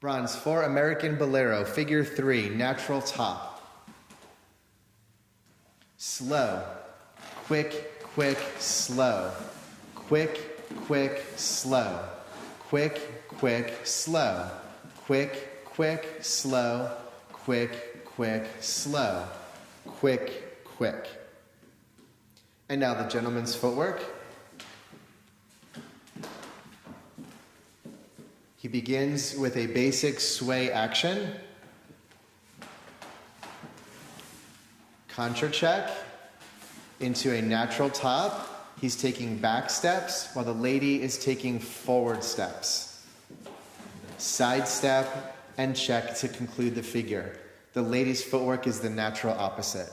Bronze for American Bolero, figure 3, natural top. Slow, quick, quick, slow. Quick, quick, slow. Quick, quick, slow. Quick, quick, slow. Quick, quick, slow. Quick, quick. And now the gentleman's footwork. He begins with a basic sway action. Contra check into a natural top. He's taking back steps while the lady is taking forward steps. Side step and check to conclude the figure. The lady's footwork is the natural opposite.